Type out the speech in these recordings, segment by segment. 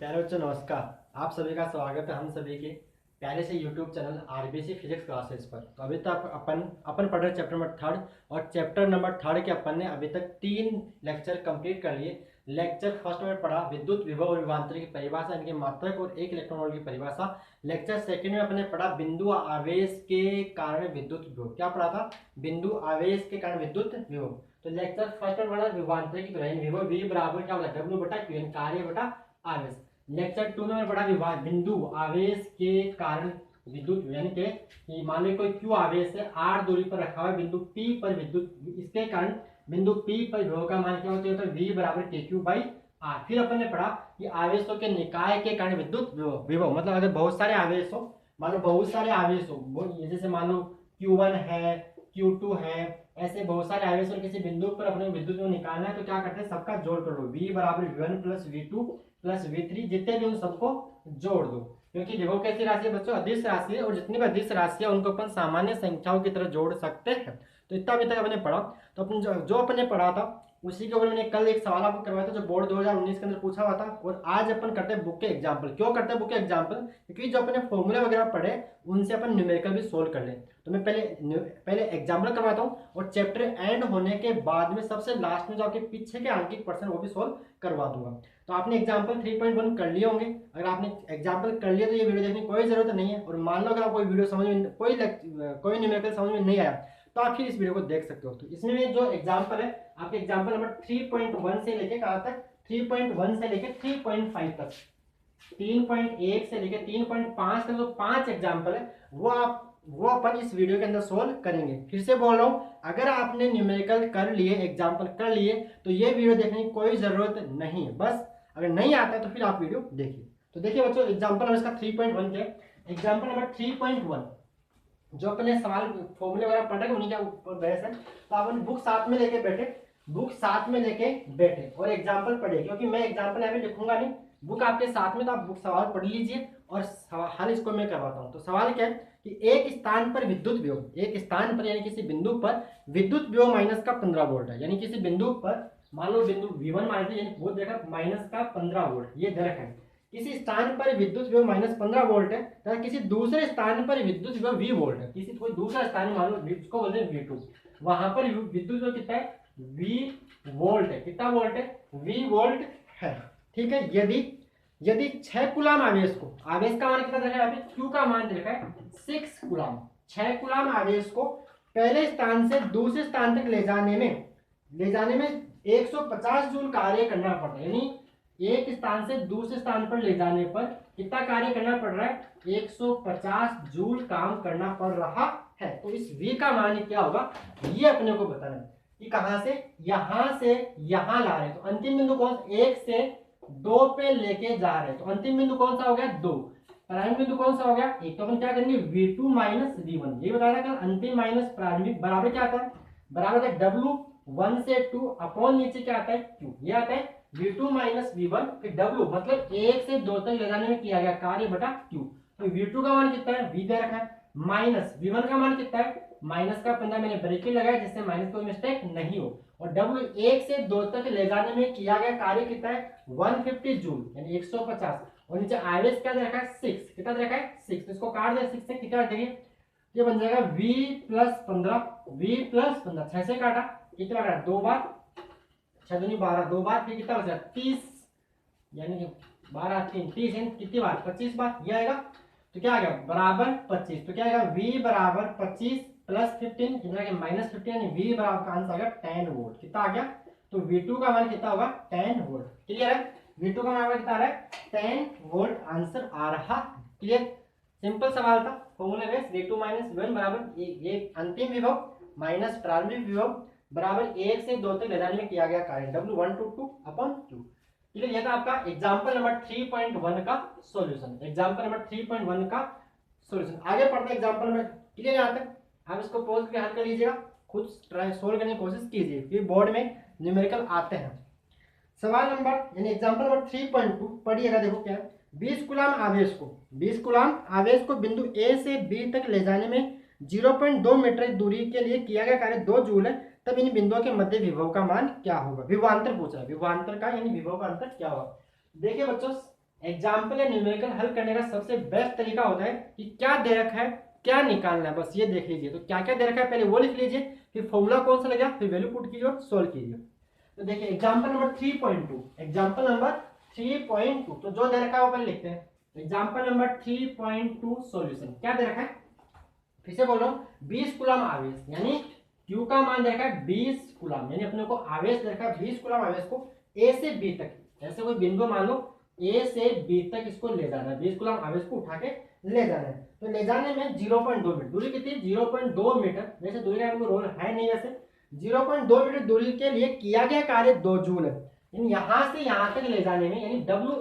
प्यारे बच्चों नमस्कार। आप सभी का स्वागत है हम सभी के प्यारे से YouTube channel RBC physics classes पर। तो अभी तक अपन अपन पढ़ रहे चैप्टर नंबर थर्ड, और चैप्टर नंबर थर्ड के अपन ने अभी तक 3 लेक्चर कंप्लीट कर लिए। लेक्चर फर्स्ट में पढ़ा विद्युत विभव और विभवांतर की परिभाषा, इनके मात्रक और एक इलेक्ट्रॉन वोल्ट की परिभाषा। लेक्चर सेकंड में अपने पढ़ा बिंदु आवेश के कारण विद्युत विभव। क्या पढ़ा था? बिंदु आवेश के कारण विद्युत विभव। तो लेक्चर फर्स्ट में पढ़ा विभवांतर की परिभाषा, विभव v बराबर क्या होता है? W बटा Q, कार्य बटा आवेश। लेक्चर 2 में पढ़ा विभाग बिंदु आवेश के कारण विद्युत, यानी कि मान लो कोई क्यू आवेश है r दूरी पर रखा हुआ है बिंदु P पर विद्युत, इसके कारण बिंदु P पर विभव का मान क्या होता है? तो V बराबर KQ बाई R। फिर अपन ने पढ़ा कि आवेशों के निकाय के कारण विद्युत विभव, मतलब अगर बहुत सारे आवेश हो, मान लो बहुत सारे आवेश हो, जैसे मान लो Q1 है, Q2 है, ऐसे बहुत सारे आवेश और किसी बिंदु पर अपने विद्युत विभव निकालना है, तो क्या करते हैं? सबका जोड़ कर लो, V बराबर V1 plus V2 plus V3, जितने भी उन सबको जोड़ दो, क्योंकि विभव कैसी राशि है बच्चों? अदिश राशि है, और जितनी भी अदिश राशि है उनको अपन सामान्य संख्याओं की तरह जोड़ सकते हैं। तो इतना अभी तक अपने पढ़ा। तो अपन जो अपने पढ़ा था उसी के ऊपर मैंने कल एक सवाल आपको करवाया था जो बोर्ड 2019 के अंदर पूछा हुआ था, और आज अपन करते हैं बुक के एग्जाम्पल। क्यों करते हैं बुक के एग्जाम्पल? क्योंकि जो अपने फॉर्मूला वगैरह पढ़े उनसे अपन न्यूमेरिकल भी सोल्व कर ले। तो मैं पहले एग्जाम्पल करवाता हूँ, और चैप्टर एंड होने के बाद में सबसे लास्ट में जो आपके पीछे के आंकिक प्रश्न वो भी सोल्व करवा दूंगा। तो आपने एग्जाम्पल 3.1 कर लिए होंगे। अगर आपने एग्जाम्पल कर लिया तो ये वीडियो देखने की कोई जरूरत नहीं है। और मान लो अगर आपको वीडियो समझ में कोई न्यूमेरिकल समझ में नहीं आया तो आप फिर इस वीडियो को देख सकते हो। तो इसमें जो एग्जाम्पल है आपके एग्जाम्पल नंबर 3.1 से लेके कहाँ तक? 3.1 से लेके 3.5 तक, 3.1 से लेके 3.5 तक जो 5 एग्जाम्पल है वो अपन इस वीडियो के अंदर सोल्व करेंगे। फिर से बोल रहा हूँ, अगर आपने न्यूमेरिकल कर लिए, एग्जाम्पल कर लिए, तो ये वीडियो देखने की कोई जरूरत नहीं है। बस अगर नहीं आता है तो फिर आप वीडियो देखिए। तो देखिए बच्चों, एग्जाम्पल नंबर इसका 3.1 के, एग्जाम्पल नंबर 3.1 जो अपने सवाल फॉर्मूले वगैरह पढ़ रहे उन्हीं के ऊपर बहस है। तो अपन बुक साथ में लेके बैठे और एग्जाम्पल पढ़िए, क्योंकि मैं एग्जाम्पल यहाँ पे लिखूंगा नहीं, बुक आपके साथ में, तो आप बुक सवाल पढ़ लीजिए और हल इसको मैं करवाता हूँ। तो सवाल क्या है कि एक स्थान पर विद्युत विभव, एक स्थान पर यानी किसी बिंदु पर विद्युत विभव माइनस का 15 वोल्ट है। यानी किसी बिंदु पर मान लो बिंदु V1 मान लीजिए, यानी वो देखा माइनस का 15 वोल्ट, ये दे रखा है। किसी स्थान पर विद्युत विभव माइनस 15 वोल्ट है तथा किसी दूसरे स्थान पर विद्युत विभव V वोल्ट है। किसी कोई दूसरा स्थान मान लो जिसको बोलते हैं V2, वहां पर विद्युत विभव कितना है? V वोल्ट है। कितना वोल्ट है? V वोल्ट है। ठीक है। यदि 6 कूलाम आवेश को, आवेश का मान कितना दे रखा है? Q का मान दे रखा है 6 कूलाम। 6 कूलाम आवेश को पहले स्थान से दूसरे स्थान तक ले जाने में 150 जूल कार्य करना पड़ता है। यानी एक स्थान से दूसरे स्थान पर ले जाने पर कितना कार्य करना पड़ रहा है? 150 जूल काम करना पड़ रहा है। तो इस V का मान क्या होगा ये अपने को बताना है कि कहां से यहां ला रहे हैं। तो अंतिम बिंदु कौन सा? 1 से 2 पे लेके जा रहे हैं। तो अंतिम बिंदु कौन सा हो गया? 2। प्रारंभिक बिंदु कौन सा हो गया? 1। तो अपन क्या करेंगे? V2 माइनस V1, ये बताया था अंतिम माइनस प्रारंभिक बराबर क्या आता है? बराबर है W 1 से 2 अपॉन नीचे क्या आता है? Q। ये आता है V2 माइनस V1, फिर W मतलब 1 से 2 तक ले जाने में किया गया कार्य बटा Q। तो V2 का मान कितना है? V दे रखा है, माइनस V1 का मान कितना है? माइनस का 15 मैंने ब्रैकेट लगाया जिससे माइनस कोई मिस्टेक नहीं हो। और W 1 से 2 तक ले जाने में किया गया कार्य कितना है? 150 जूल, यानी 150। और नीचे आवेश क्या दे रखा है? 6। कितना दे रखा है? 6। तो इसको काट दे 6 से, कितना देखिए ये बन जाएगा V प्लस 15, 6 से काटा, कितना काटा? 2 बार, 6 दूनी 12, 2 बार, फिर कितना बचा? 30, यानी कि 12 3 30, कितनी बार? 25 बार। ये आएगा तो क्या आ गया? बराबर 25। तो क्या आएगा? V बराबर 25 प्लस 15, कितना गया? माइनस 15, यानी V बराबर का आंसर आ गया 10 वोल्ट। कितना आ गया? तो V2 का मान कितना होगा? 10 वोल्ट। क्लियर है? V2 का मान कितना आ रहा है? 10 वोल्ट आंसर आ रहा। क्लियर? सिंपल सवाल था। Formula base V2 minus V1 बराबर ये अंतिम विभव माइनस प्रारंभिक विभव बराबर 1 से 2 तक ले जाने में किया गया कार्य W1 to 2 upon Q। Clear? ये था आपका एग्जांपल नंबर 3.1 का सॉल्यूशन। एग्जांपल नंबर 3.1 का सॉल्यूशन। आगे पढ़ते हैं एग्जांपल नंबर। क्लियर यहां तक? आप इसको पॉज करके हल कर लीजिएगा, खुद ट्राई सोल्व करने की कोशिश कीजिए, क्योंकि बोर्ड में न्यूमेरिकल आते हैं। सवाल नंबर यानी एग्जांपल नंबर 3.2 पढ़िएगा। देखो क्या है? 20 कूलाम आवेश को बिंदु A से B तक ले जाने में 0.2 मीटर दूरी के लिए किया गया कार्य 2 जूल है। तब इन बिंदुओं के मध्य विभव का मान क्या होगा? विभवांतर पूछ रहा है, विभवांतर का यानी विभव का अंतर क्या होगा? देखिए बच्चों, एग्जाम्पल या न्यूमेरिकल हल करने का सबसे बेस्ट तरीका होता है कि क्या दे रखा है, क्या निकालना है, बस ये देख लीजिए। तो क्या क्या दे रखा है पहले वो लिख लीजिए, फिर फॉर्मूला कौन सा लगेगा, फिर वैल्यू पुट कीजिए और सोल्व कीजिए। तो देखिए एग्जाम्पल नंबर 3.2, एग्जाम्पल नंबर 3.2, तो जो दे रखा है वो पहले लिखते हैं। एग्जाम्पल नंबर 3.2 सॉल्यूशन क्या दे रखा है, फिर से बोल रहा हूँ 20 कूलम आवेश, यानी क्यू का मान दे रखा है 20 कूलम, यानी अपने को आवेश दे रखा है 20 कूलम आवेश को ए से बी तक, ऐसे कोई बिंदु मान लो ए से बी तक इसको ले जाना है, 20 कूलम आवेश को उठा के ले जाना है। तो ले जाने में 0.2 मीटर, दूरी कितनी, 0.2 मीटर, वैसे दूरी का कोई रोल है नहीं, वैसे 0.2 मीटर दूरी के लिए किया गया कार्य 2 जूल है। यहां से यहां तक ले जाने में, यानी डब्ल्यू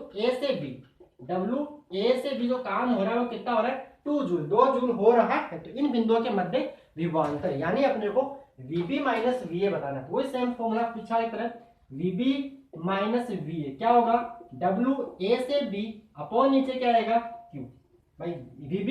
ए से बी जो काम हो रहा है वो कितना हो रहा है, 2 जूल, 2 जूल हो रहा है। तो इन बिंदुओं के मध्य विभवांतर, यानी अपने को VB माइनस VA बताना है। वही सेम फॉर्मूला पीछा की तरह, VB माइनस VA क्या होगा, WA से B अपॉन नीचे क्या रहेगा Q। भाई VB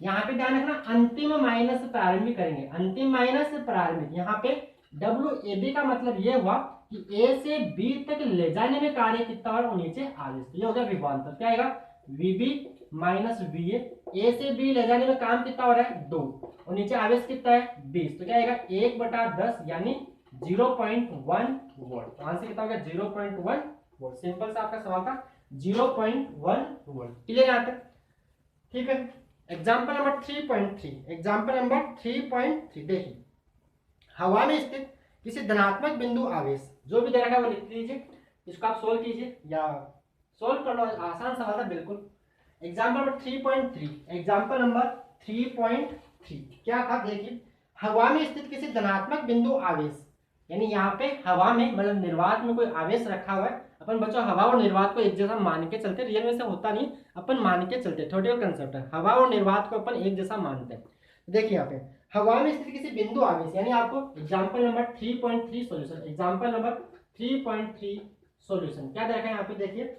यहाँ पे ध्यान रखना, अंतिम माइनस प्रारंभिक करेंगे, अंतिम माइनस प्रारंभिक। यहाँ पे WAB का मतलब ये हुआ कि A से B तक ले जाने में कार्य कितना और नीचे आवेश, ये हो गया विभवांतर। क्या आएगा, VB माइनस VA, A से B ले जाने में काम कितना हो रहा है 2, और नीचे आवेश कितना है 20, तो क्या आएगा 1/10 यानी 0.1 वोल्ट। तो आंसर कितना हो गया 0.1 वोल्ट। सिंपल सा आपका सवाल था 0.1 वोल्ट। क्लियर यहाँ तक, ठीक है। एग्जाम्पल नंबर 3.3, एग्जाम्पल नंबर 3.3 देखिए, हवा में स्थित किसी धनात्मक बिंदु आवेश, जो भी दे रखा है वो लिख लीजिए, इसको आप सोल्व कीजिए, या सोल्व करना आसान सवाल है बिल्कुल। एग्जाम्पल नंबर 3.3, एग्जाम्पल नंबर 3.3 क्या था, देखिए हवा में स्थित किसी धनात्मक बिंदु आवेश, यानी यहाँ पे हवा में मतलब निर्वात में कोई आवेश रखा हुआ है। अपन बच्चों हवा और निर्वात को एक जैसा मान के चलते, रियल में से होता नहीं, अपन मान के चलते, थ्योरेटिकल कंसेप्ट है, हवा और निर्वात को अपन एक जैसा मानते हैं। देखिए यहाँ पे हवा में स्थित किसी बिंदु आवेश, यानी आपको example number 3.3 solution, example number 3.3 solution क्या दे रखा है यहाँ पे, देखिए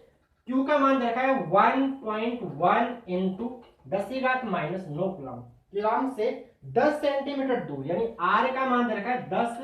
Q का मान दे रखा है 1.1 इंटू 10⁻⁹ कूलम से 10 सेंटीमीटर दूर, यानी R का मान दे रखा है 10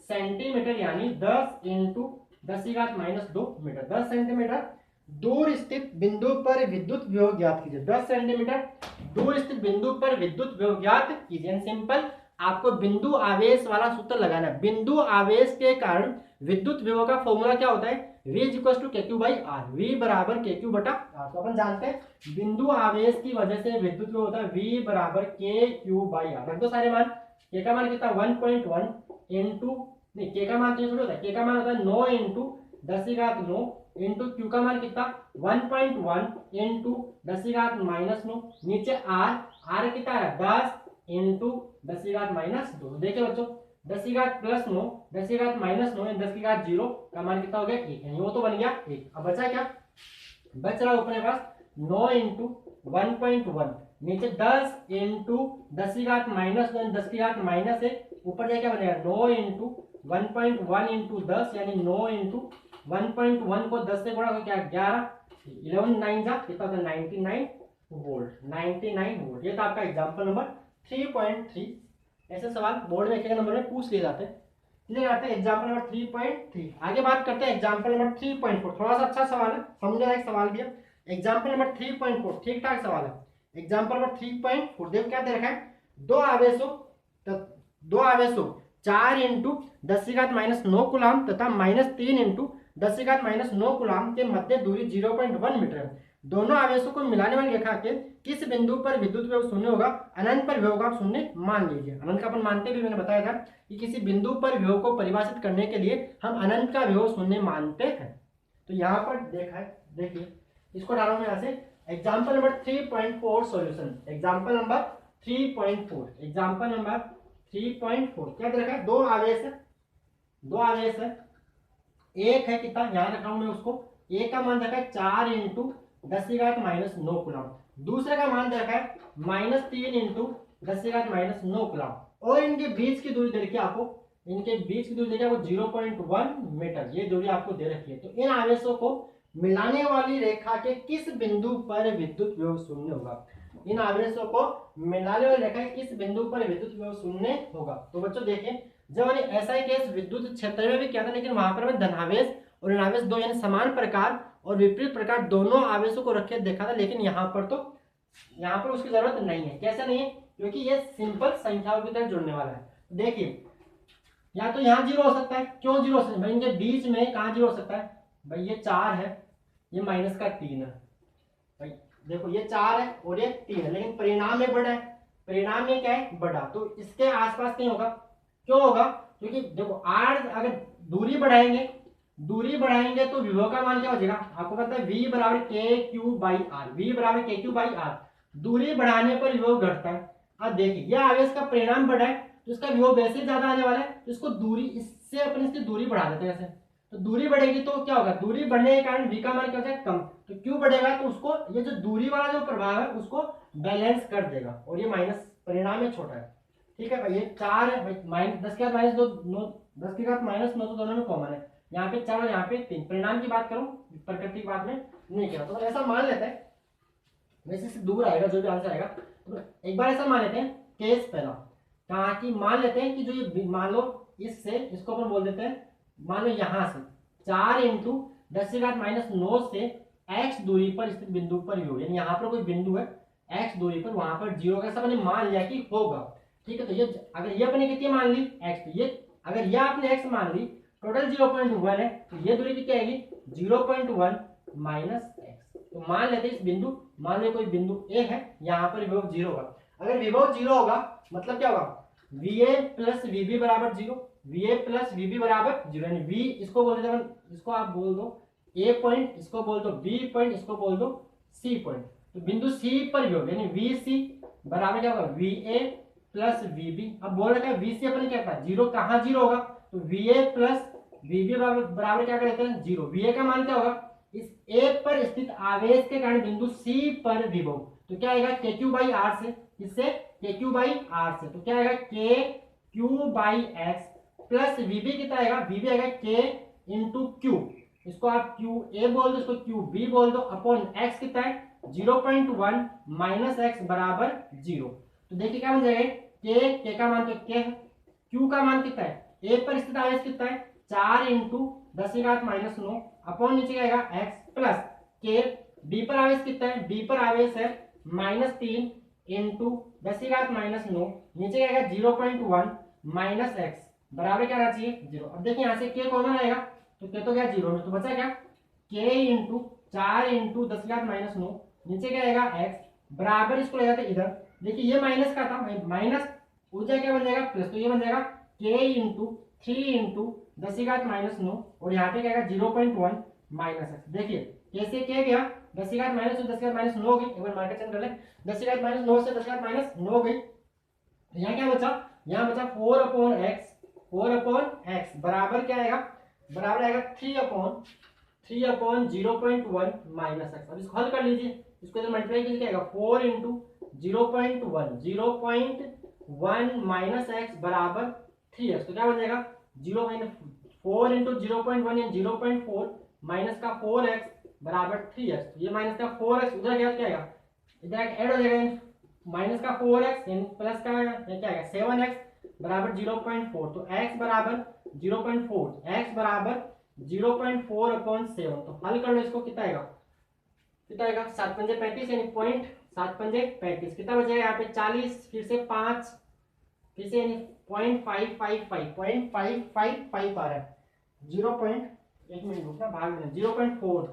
सेंटीमीटर, यानी 10 इंटू 10⁻² मीटर, 10 सेंटीमीटर दूर स्थित बिंदु पर विद्युत विभव ज्ञात कीजिए। 10 सेंटीमीटर दूर स्थित बिंदु पर विद्युत विभव ज्ञात कीजिए। सिंपल आपको बिंदु आवेश वाला सूत्र लगाना है। बिंदु आवेश के कारण विद्युत विभव का फॉर्मूला क्या होता है, V = KQ/R, V बराबर KQ/R। तो अपन जानते हैं बिंदु आवेश की वजह से विद्युत विभव होता है V बराबर KQ/R। रख दो सारे मान, K का मान कितना 1.1 इंटू, नहीं K का मान तो होता है, K का मान होता है 9 इंटू 10⁹ इंटू Q का मान कितना 1.1 इंटू 10⁻⁹, नीचे R कितना है 10 इंटू 10⁻²। देखिए बच्चों 10⁻+9 10⁻−9 10⁻0 का मान कितना हो गया 1, यानी वो तो बन गया 1। अब बचा क्या, बच रहा ऊपर पास 9 इंटू 1.1, नीचे 10 इंटू 10⁻−9 10⁻−1, ऊपर जाए क्या बनेगा 9 इंटू 1.1 इंटू 10, यानी 9 इंटू 1.1 को 10 से गुणा हो क्या 11, 11 9 जा कितना होता है 99 वोल्ट, 99 वोल्ट। ये था आपका एग्जाम्पल नंबर 3.3। ऐसे सवाल बोर्ड में एक नंबर में पूछ लिए जाते हैं। क्लियर आते हैं एग्जाम्पल नंबर 3.3। आगे बात करते हैं एग्जाम्पल नंबर 3.4, थोड़ा सा अच्छा सवाल है, समझने लायक सवाल भी है। एग्जाम्पल नंबर 3.4 ठीक ठाक सवाल है। एग्जाम्पल नंबर 3.4 देखो क्या दे रखा है, दो आवेशों 4 इंटू 10⁻⁹ कूलम तथा -3 इंटू 10⁻⁹ कूलम के मध्य दूरी 0.1 मीटर है। दोनों आवेशों को मिलाने वाली रेखा के किस बिंदु पर विद्युत विभव शून्य होगा, अनंत पर विभव का आप शून्य मान लीजिए। अनंत का अपन मानते भी मैंने बताया था कि किसी बिंदु पर विभव को परिभाषित करने के लिए हम अनंत का विभव शून्य मानते हैं। तो यहाँ पर देखा है, देखिए इसको डालो मैं यहाँ से, example number 3.4 solution, example number 3.4, example number 3.4 क्या देखा है, दो आवेश है, एक है कितना यहाँ रखा हूं मैं उसको, एक का मान देखा है 4 इंटू 10⁻⁹ कूलम, दूसरे का मान देखा है -3 इंटू 10⁻⁹ कूलम, और इनके बीच की दूरी दे रखी है आपको, इनके बीच की दूरी देखिए आपको 0.1 मीटर, ये दूरी आपको दे रखी है। तो इन आवेशों को मिलाने वाली रेखा के किस बिंदु पर विद्युत विभव शून्य होगा, इन आवेशों को मिलाने वाली रेखा के किस बिंदु पर विद्युत विभव शून्य होगा। तो बच्चों देखिए जब मैंने ऐसा ही केस विद्युत क्षेत्र में भी किया था, लेकिन वहां पर मैं धनावेश और ऋणावेश दो यानी समान प्रकार और विपरीत प्रकार दोनों आवेशों को रखे देखा था, लेकिन यहाँ पर उसकी जरूरत नहीं है। कैसे नहीं है? क्योंकि ये सिंपल संख्याओं की तरह जुड़ने वाला है। देखिए या तो यहाँ 0 हो सकता है। क्यों 0 हो सकता है भाई? इनके बीच में कहाँ 0 हो सकता है भाई? ये 4 है, ये माइनस का 3 है भाई। देखो ये 4 है और ये 3 है, लेकिन परिणाम में बड़ा है। परिणाम में क्या है? बड़ा। तो इसके आसपास कहीं होगा। क्यों होगा? क्योंकि देखो r अगर दूरी बढ़ाएंगे तो विभव का मान क्या हो जाएगा? आपको पता है v बराबर के क्यू बाई आर। v बराबर के क्यू बाई आर। दूरी बढ़ाने पर विभव घटता है। अब देखिए यह आवेश का परिणाम बढ़ा है तो इसका विभव वैसे ज्यादा आने वाला है, तो इसको दूरी इससे अपन इसकी दूरी बढ़ा देते हैं ऐसे। तो दूरी बढ़ेगी तो क्या होगा? दूरी बढ़ने के कारण v का मान क्या हो जाएगा? कम। तो क्यू बढ़ेगा तो उसको ये जो दूरी वाला जो प्रभाव है उसको बैलेंस कर देगा, और ये माइनस परिणाम में छोटा है। ठीक है भाई, ये 4 है भाई, माइनस 10 के बाद माइनस 2 9, 10 के बाद माइनस 9 तो दोनों में कॉमन है। यहाँ पे 4 और यहाँ पे 3। परिणाम की बात करूं, प्रकृति की बात में नहीं किया। तो ऐसा मान लेते हैं, वैसे से दूर आएगा जो भी आंसर आएगा। तो एक बार ऐसा मान लेते हैं, केस पहला कहा कि मान लेते हैं कि जो ये मान लो इससे इसको अपन बोल देते हैं, मान लो यहाँ से 4 इंटू 10 के बाद माइनस 9 से x दूरी पर स्थित बिंदु पर विभव, यानी यहाँ पर कोई बिंदु है x दूरी पर, वहां पर 0 का सब मैंने मान लिया कि होगा। ठीक है, तो ये अगर ये अपने कितनी मान ली x, तो ये अगर ये आपने x मान ली, टोटल 0.1 है, तो ये दूरी कितनी आएगी? 0.1 माइनस x। तो मान लेते हैं इस बिंदु, मान लो कोई बिंदु a है, यहाँ पर विभव 0 होगा। अगर विभव 0 होगा मतलब क्या होगा? va प्लस vb बराबर 0, va प्लस vb बराबर 0, यानी v इसको बोल देते हैं, इसको आप बोल दो a पॉइंट, इसको बोल दो b पॉइंट, इसको बोल दो c पॉइंट। तो बिंदु c पर विभव यानी vc बराबर क्या होगा? va plus vb। अब बोल रखा है vc अपन क्या था? 0। कहाँ 0 होगा? तो va प्लस vb बराबर क्या करते हैं? 0। va का मान क्या होगा? इस a पर स्थित आवेश के कारण बिंदु c पर विभव, तो क्या आएगा? के क्यू बाई आर से, इससे के क्यू बाई आर से, तो क्या आएगा? के क्यू बाई एक्स प्लस वीबी कितना आएगा? वीबी आएगा के इंटू क्यू, इसको आप क्यू ए बोल दो, इसको क्यू बी बोल दो, अपॉन एक्स कितना है? 0.1 माइनस एक्स बराबर 0। तो देखिए क्या बन जाएगा? के का मान तो के है, क्यू का मान कितना है? ए पर स्थित आवेश कितना है? 4 इंटू 10 की घात माइनस 9, अपॉन नीचे आएगा एक्स प्लस के। बी पर आवेश कितना है? बी पर आवेश है -3 इंटू 10 की घात माइनस 9, नीचे आएगा 0.1 माइनस एक्स बराबर क्या रहना चाहिए? 0। अब देखिए यहाँ से के कॉमन आएगा, तो के तो गया 0 में, तो बचा क्या? के इंटू 4 इंटू 10 की घात माइनस 9, नीचे क्या आएगा? एक्स बराबर, इसको ले जाते इधर। देखिए ये माइनस का था, माइनस ऊर्जा क्या बन जाएगा? प्लस, तो ये बन जाएगा के इंटू 3 इंटू 10 की घात माइनस 9, और यहाँ पे क्या आएगा? 0.1 माइनस एक्स। देखिए कैसे क्या गया? 10 की घात माइनस 10 की घात माइनस 9 हो गई, एक बार मार्कर चेंज कर ले। 10 की घात माइनस 9 से 10 की घात माइनस 9 हो गई, तो यहाँ क्या बचा? यहाँ बचा 4 अपॉन एक्स, 4 अपॉन एक्स बराबर क्या आएगा? बराबर आएगा 3 अपॉन 0.1 माइनस एक्स। अब इसको हल कर लीजिए, इसको इधर मल्टीप्लाई कीजिए, क्या आएगा? 4 इंटू 0.1 माइनस एक्स बराबर 3x, तो क्या बन जाएगा? 4 इंटू 0.1 यानी 0.4 माइनस का 4x बराबर 3x। ये माइनस का 4x उधर गया, क्या आएगा? इधर ऐड हो जाएगा, माइनस का 4x प्लस का क्या आएगा? 7x बराबर 0.4, तो x बराबर 0.4, x बराबर 0.4 अपॉन 7। तो हल कर लो इसको, कितना आएगा? कितना आएगा? 7 पंजे 35 यानी पॉइंट 7 पंजे 35, कितना बचेगा यहाँ पे? 40, फिर से 5, फिर से यानी 0.555 आ रहा है। 1 मिनट रुकना, भाग देना, 0.4,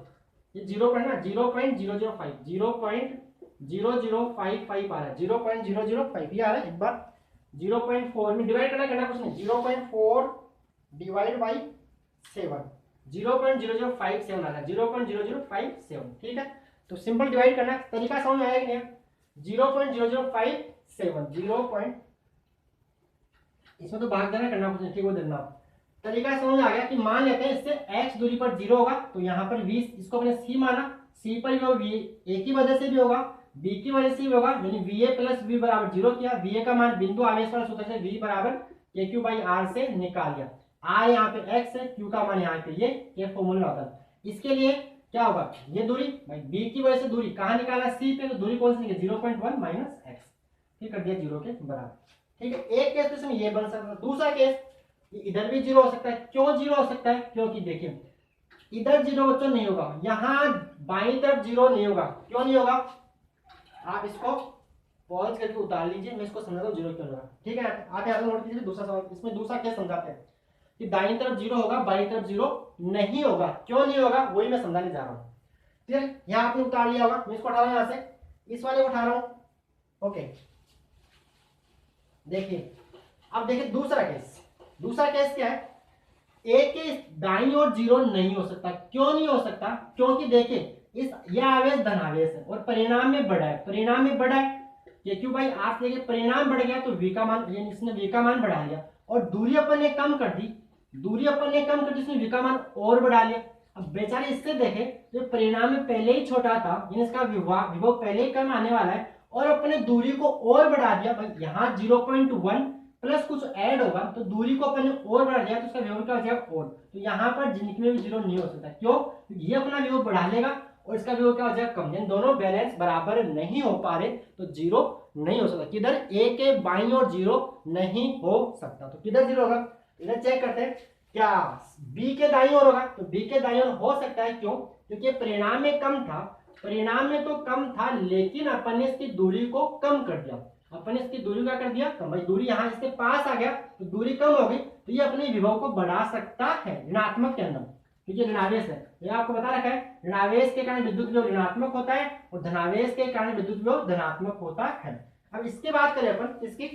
ये 0 पर ना 0.005 0.0055 आ रहा है, 0.005 ये आ रहा है। एक बार 0.4 में डिवाइड करना कुछ नहीं, 0.4 डिवाइड बाई 7, 0.0057 आ रहा है, 0.0057। ठीक है, तो सिंपल डिवाइड करना तरीका समझ में आया कि नहीं? 0.0057 इसमें तो भाग देना करना कुछ नहीं, ठीक, वो देना तरीका समझ में आ गया कि मान लेते हैं इससे x दूरी पर 0 होगा, तो यहाँ पर 20, इसको अपने c माना, c पर भी a की वजह से भी होगा, b की वजह से भी होगा, यानी va प्लस v बराबर 0 किया। va का मान बिंदु आवेश वाला सूत्र से v बराबर के क्यू बाई आर से निकाल लिया। r यहाँ पे x है, q का मान यहाँ पे ये फॉर्मूला होता है। इसके लिए क्या होगा? ये दूरी भाई b की वजह से दूरी कहाँ निकाला? c पे, तो दूरी कौन सी निकली? 0.1 माइनस एक्स, ठीक कर दिया 0 के बराबर। ठीक है, एक केस इसमें ये बन सकता है। दूसरा केस इधर भी 0 हो सकता है। क्यों 0 हो सकता है? क्योंकि देखिए इधर जीरो बच्चों नहीं होगा, यहाँ बाईं तरफ जीरो नहीं होगा। क्यों नहीं होगा, आप इसको पॉज करके उतार लीजिए, मैं इसको समझाता हूँ जीरो क्यों होगा। ठीक है, आप यहाँ नोट कीजिए दूसरा सवाल, इसमें दूसरा क्या समझाते हैं कि दाईं तरफ जीरो होगा, बाईं तरफ जीरो नहीं होगा। क्यों नहीं होगा वही मैं समझाने जा रहा हूँ। ठीक, यहाँ आपने उतार लिया होगा, मैं इसको उठा रहा हूँ, यहाँ से इस वाले को उठा रहा हूँ। ओके, देखिए अब देखिए दूसरा केस। दूसरा केस क्या है, ए के दाईं ओर जीरो नहीं हो सकता। क्यों नहीं हो सकता, क्योंकि देखिए इस यह आवेश धनावेश है और परिणाम में बड़ा है, परिणाम में बड़ा है। ये क्यों भाई, आप देखिए परिणाम बढ़ गया तो v का मान, इसने v का मान बढ़ा लिया, और दूरी अपन ने कम कर दी, दूरी अपन ने कम कर दी, इसने v का मान और बढ़ा लिया। अब बेचारे इससे देखे तो परिणाम में पहले ही छोटा था, यानी इसका विभव पहले ही कम आने वाला है, और अपने दूरी को और बढ़ा दिया। भाई यहाँ 0.1 प्लस कुछ ऐड होगा तो दूरी को अपन ने और बढ़ा दिया, तो उसका विभव क्या हो जाएगा और। तो यहाँ पर जिंदगी में भी जीरो नहीं हो सकता। क्यों, ये अपना विभव बढ़ा लेगा और इसका विभव क्या हो जाएगा कम, यानी दोनों बैलेंस बराबर नहीं हो पा रहे तो जीरो नहीं हो सकता। किधर, ए के बाईं ओर जीरो नहीं हो सकता। तो किधर जीरो होगा, इधर चेक करते हैं, क्या बी के दाईं ओर होगा, तो बी के दाईं ओर हो सकता है। क्यों, क्योंकि परिणाम में कम था, परिणाम में तो कम था, लेकिन अपन ने इसकी दूरी को कम कर दिया। अपन ने इसकी दूरी क्या कर दिया कम, भाई दूरी यहाँ इसके पास आ गया तो दूरी कम हो गई, तो ये अपने विभव को बढ़ा सकता है ऋणात्मक के अंदर, क्योंकि ऋणावेश है। ये आपको बता रखा है, ऋणावेश के कारण विद्युत विभव ऋणात्मक होता है और धनावेश के कारण विद्युत विभव धनात्मक होता है। अब इसके बात करें अपन इसकी,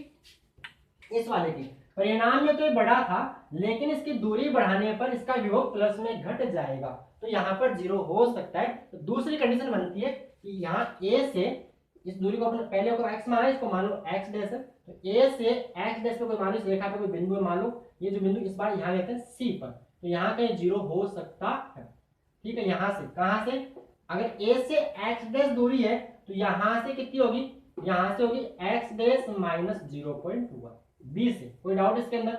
इस वाले की, परिणाम में तो ये बड़ा था, लेकिन इसकी दूरी बढ़ाने पर इसका विभव प्लस में घट जाएगा, तो यहाँ पर जीरो हो सकता है। तो दूसरी कंडीशन बनती है कि यहाँ ए से इस दूरी को अपने पहले को x माना, इसको मान लो x डैश है, तो a से x डैश पे कोई मान लो, इस रेखा पे कोई बिंदु है, मान लो ये जो बिंदु इस बार यहाँ लेते हैं c पर, तो यहाँ कहीं जीरो हो सकता है। ठीक है, यहाँ से कहाँ से, अगर a से x डैश दूरी है तो यहाँ से कितनी होगी, यहाँ से होगी x डैश माइनस 0.1 b से। कोई डाउट इसके अंदर,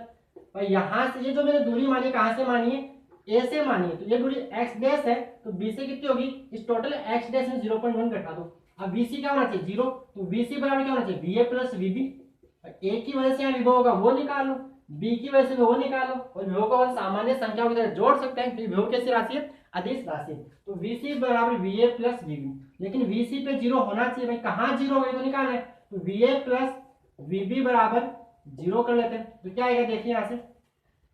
और यहाँ से ये जो मैंने दूरी मानी कहाँ से मानी है, a से मानी है, तो ये दूरी x डैश है तो b से कितनी होगी, इस टोटल x डैश में 0.1 घटा दो। अब VC क्या होना चाहिए, जीरो, तो VC बराबर क्या होना चाहिए, VA प्लस VB। A की वजह से यहाँ विभव होगा वो निकाल लो, B की वजह से विभव निकाल लो, और विभव को सामान्य संख्याओं की तरह जोड़ सकते हैं, फिर विभव कैसी राशि है, अदिश राशि। तो VC बराबर VA प्लस VB, लेकिन VC पे जीरो होना चाहिए, भाई कहाँ जीरो होगा तो निकालना है, तो VA प्लस VB बराबर जीरो कर लेते हैं। तो क्या आएगा देखिए यहाँ से,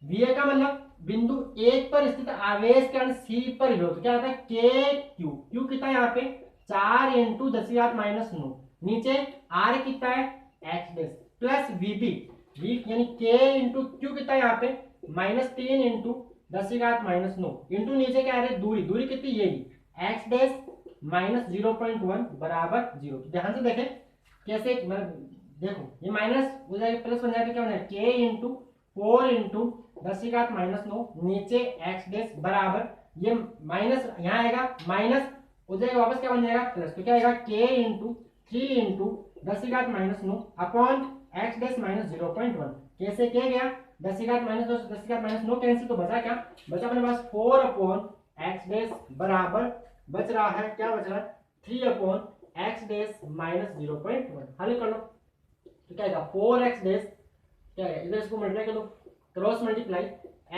VA का मतलब बिंदु 1 पर स्थित आवेश के कारण C पर विभव, तो क्या आता है KQ, Q कितना है यहाँ पे 4 इंटू 10⁻⁹, नीचे R कितना है x dash plus VB, V यानी K इंटू Q कितना है यहाँ पे -3 इंटू 10⁻⁹, इंटू नीचे क्या है दूरी, दूरी कितनी यही x डैश माइनस 0.1 बराबर 0। ध्यान से देखें कैसे, देखो ये माइनस हो जाएगा प्लस बन जाएगा, क्या बन जाएगा K इंटू 4 इंटू 10⁻⁹, नीचे x डैश बराबर, ये माइनस यहाँ आएगा माइनस हो जाएगा, वापस क्या बन जाएगा प्लस, तो क्या आएगा k into 3 into 10⁻⁹ upon x dash minus 0.1, कैसे k गया 10⁻⁹ कैंसिल, तो बचा क्या, बचा अपने पास 4 अपॉन x डैश बराबर बच रहा है, क्या बच रहा है 3 अपॉन x डैश माइनस 0.1। हल कर लो, तो क्या आएगा 4x डैश, क्या है इधर इसको मल्टीप्लाई कर लो, cross multiply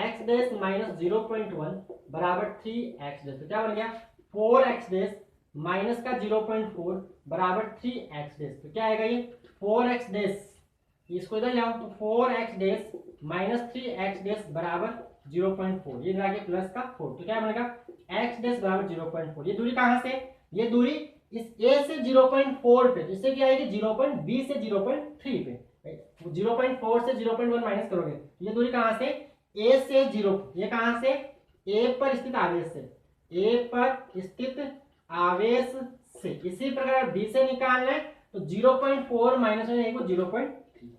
x dash minus 0.1 बराबर 3x डैश, तो क्या बन गया 4x डैश माइनस का 0.4 बराबर 3x डैश, तो क्या आएगा ये 4x डैश, इसको इधर ले आओ, तो 4x dash minus 3x dash बराबर 0.4, ये आगे प्लस का 4, तो क्या बनेगा x डैश बराबर 0.4। ये दूरी कहाँ से, ये दूरी इस a से 0.4 पे, इससे क्या आएगी b से 0.3 पे, 0.4 से 0.1 माइनस करोगे, ये दूरी कहाँ से a से 0, ये कहाँ से a पर स्थित आवेश से, A पर स्थित आवेश से, इसी प्रकार B से निकालना है तो 0.4 माइनस में 0.3,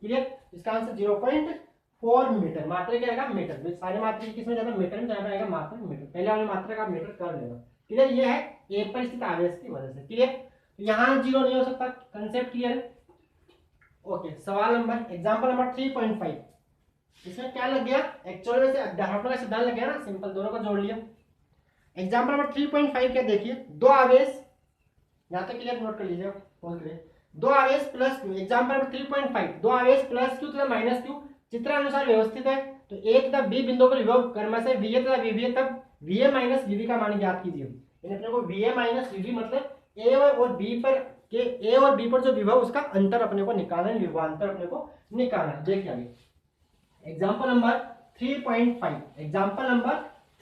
क्लियर, इसका आंसर 0.4 मीटर, मात्रा क्या आएगा मीटर, सारे मात्रा किसमें जाता है मीटर में, जाना आएगा मात्रा मीटर, पहले वाले मात्रा का मीटर कर लेना, क्लियर। ये है A पर स्थित आवेश की वजह से, क्लियर, तो यहाँ जीरो नहीं हो सकता, कंसेप्ट क्लियर है। ओके, सवाल नंबर एग्जांपल नंबर 3.5, इसमें क्या लग गया, एक्चुअल में से अध्यापक का सिद्धांत लग गया ना, सिंपल दोनों को जोड़ लिया। एग्जाम्पल नंबर 3.5 क्या देखिए, दो आवेश, यहाँ तक क्लियर नोट कर लीजिए, फोन करिए, दो आवेश प्लस क्यू, एग्जाम्पल नंबर 3.5, दो आवेश प्लस क्यू तथा माइनस क्यू चित्रानुसार व्यवस्थित है, तो ए तथा बी बिंदु पर विभव क्रमशः VA तथा VB तब VA माइनस VB का मान ज्ञात कीजिए। यानी अपने को VA माइनस VB मतलब A और B पर के A और B पर जो विभव उसका अंतर अपने को निकालना है, विभवांतर अपने को निकालना है। देखिए आगे एग्जाम्पल नंबर 3.5, एग्जाम्पल नंबर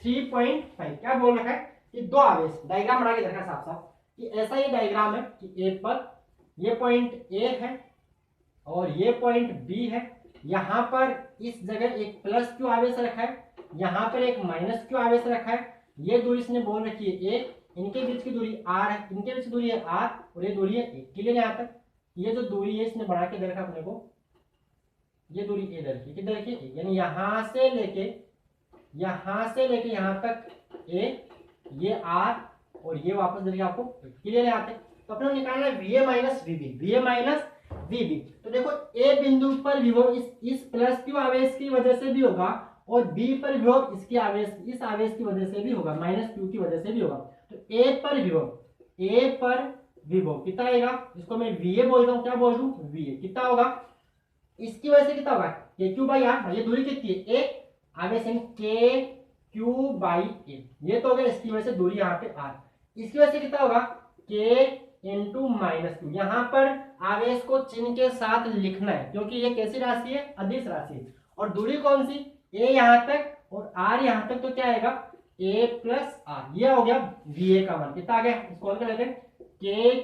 3.5 क्या बोल रखा है कि दो आवेश, डायग्राम बना के रखा साफ साफ कि ऐसा ये डायग्राम है कि ए पर ये पॉइंट ए है और ये पॉइंट बी है। यहाँ पर इस जगह एक प्लस क्यू आवेश रखा है, यहाँ पर एक माइनस क्यू आवेश रखा है। ये दूरी इसने बोल रखी है ए, इनके बीच की दूरी आर है, इनके बीच की दूरी है आर और ये दूरी है ए। क्लियर यहाँ तक? ये जो दूरी है इसने बढ़ा के दे रखा अपने को, ये दूरी ए दे रखी है, किधर रखी है, यानी यहाँ से लेके यहाँ तक ए, ये आर और ये वापस दे रखा आपको। क्लियर यहाँ तक? तो अपने निकालना है VA minus VB, VA minus VB। तो देखो ए बिंदु पर विभव इस प्लस क्यू आवेश की वजह से भी होगा और बी पर विभव इसकी आवेश इस आवेश की वजह से भी होगा, माइनस क्यू की वजह से भी होगा। तो ए पर विभव कितना आएगा, इसको मैं VA बोल रहा हूँ, क्या बोल रहा हूँ VA, कितना होगा, इसकी वजह से कितना होगा KQ बाई आर। ये दूरी कितनी है, ए आवेश KQ बाई ए, ये तो हो गया इसकी वजह से दूरी यहाँ पे आर। इसकी वजह से कितना होगा K इंटू माइनस क्यू। यहाँ पर आवेश को चिन्ह के साथ लिखना है क्योंकि ये कैसी राशि है, अदिश राशि है। और दूरी कौन सी, ए यहाँ तक और आर यहाँ तक, तो क्या आएगा ए प्लस आर। ये हो गया VA का मान, कितना आ गया, इसको कर लेते हैं k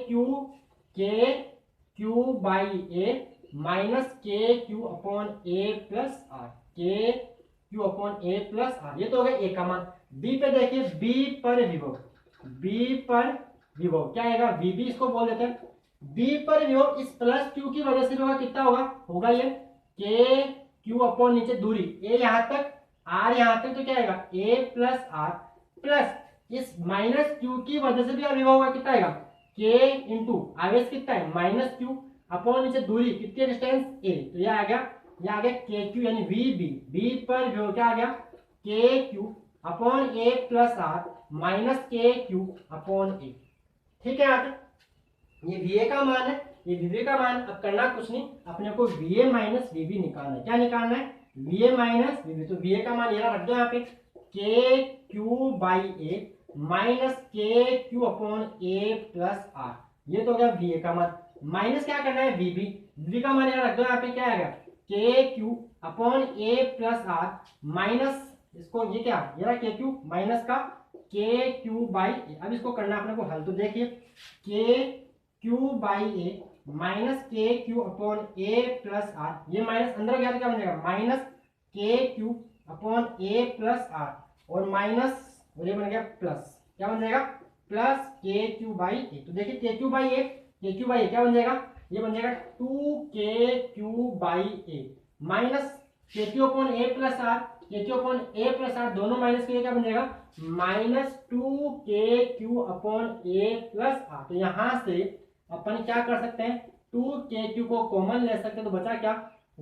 q by a minus KQ upon A plus r, KQ upon A plus are. ये तो हो गया ए का मान। बी पे देखिए, बी पर विभव क्या आएगा VB, इसको बोल देते हैं। बी पर विभव इस प्लस क्यू की वजह से होगा, कितना होगा ये KQ अपॉन नीचे दूरी ए यहाँ तक आर यहाँ तक, तो क्या आएगा ए प्लस आर प्लस इस माइनस क्यू की वजह से भी विभव होगा, कितना आएगा K इंटू आवेश कितना है माइनस क्यू अपॉन नीचे दूरी कितनी डिस्टेंस ए, तो ये आ गया KQ यानी VB। बी पर विभव क्या आ गया KQ upon A plus are minus KQ upon A. ठीक है यहाँ तक? ये VA का मान है, ये VB का मान। अब करना कुछ नहीं, अपने को VA माइनस VB निकालना है। क्या निकालना है, VA माइनस VB। तो VA का मान ये रख दो यहाँ पे KQ by a minus KQ upon A plus are. ये तो हो गया VA का मान। माइनस क्या करना है VB का मान यहाँ रख दो यहाँ पे, क्या आएगा KQ upon A plus are minus इसको ये क्या ये रहा KQ माइनस का KQ बाई ए। अब इसको करना अपने को हल, तो देखिए KQ by a minus KQ upon A plus are, ये माइनस अंदर गया तो क्या बन जाएगा माइनस KQ अपॉन ए प्लस आर और माइनस और ये बन गया प्लस, क्या बन जाएगा प्लस KQ बाई ए। तो देखिए KQ बाई ए क्या बन जाएगा, ये बन जाएगा 2KQ by a minus KQ upon A plus r, KQ upon A plus r दोनों माइनस के लिए क्या बन जाएगा minus 2KQ upon A plus are. तो यहाँ से अपन क्या कर सकते हैं, 2KQ को कॉमन ले सकते हैं, तो बचा क्या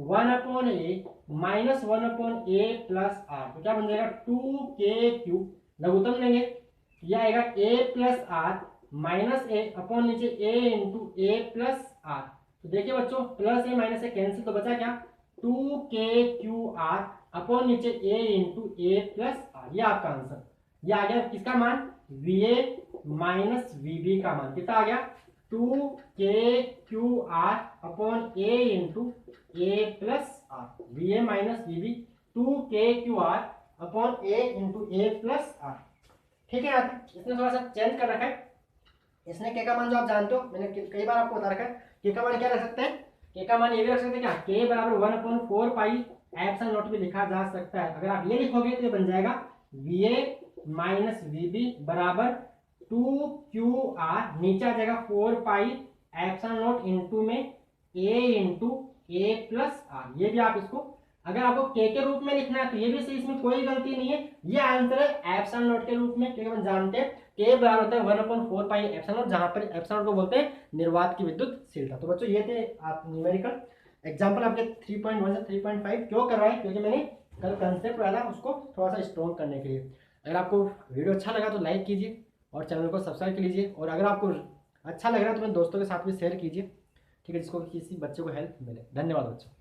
1 upon A minus 1 upon A plus are. तो क्या बन जाएगा 2KQ, लघुत्तम लेंगे यह आएगा A plus are minus A upon नीचे A into A plus are. तो देखिए बच्चों plus A minus A cancel, तो बचा क्या 2KQR अपॉन नीचे A into A plus are. ये आपका आंसर, ये आ गया किसका मान VA माइनस VB का मान। कितना आ गया 2KQR upon a into A plus r. VA minus VB 2KQR upon a into A plus r. ठीक है यार, इसने थोड़ा सा चेंज कर रखा है। इसने के का मान जो आप जानते हो, मैंने कई बार आपको बता रखा है, के का मान क्या रख सकते हैं, के का मान ये भी रख सकते हैं क्या के बराबर 1/4 पाई एप्सिलॉन नॉट भी लिखा जा सकता है। अगर आप ये लिखोगे तो ये बन जाएगा VA माइनस VB बराबर 2QR, नीचे आ जाएगा 4 पाई एप्सिलॉन नॉट इंटू में A into A plus are. ये भी आप इसको अगर आपको के रूप में लिखना है तो ये भी सही, इसमें कोई गलती नहीं है। ये आंसर है एप्सिलॉन नॉट के रूप में, क्योंकि हम जानते हैं के बराबर होता है 1/4 पाई एप्सिलॉन नॉट, जहां पर एप्सिलॉन को बोलते हैं निर्वात की विद्युतशीलता। तो बच्चों ये थे आप न्यूमेरिकल एग्जांपल आपके 3.1 से 3.5 क्यों करवाए, क्योंकि मैंने कल कंसेप्ट वाला उसको थोड़ा सा स्ट्रॉन्ग करने के लिए। अगर आपको वीडियो अच्छा लगा तो लाइक कीजिए और चैनल को सब्सक्राइब कर लीजिए, और अगर आपको अच्छा लग रहा है तो अपने दोस्तों के साथ भी शेयर कीजिए, ठीक है, जिसको किसी बच्चे को हेल्प मिले। धन्यवाद बच्चों।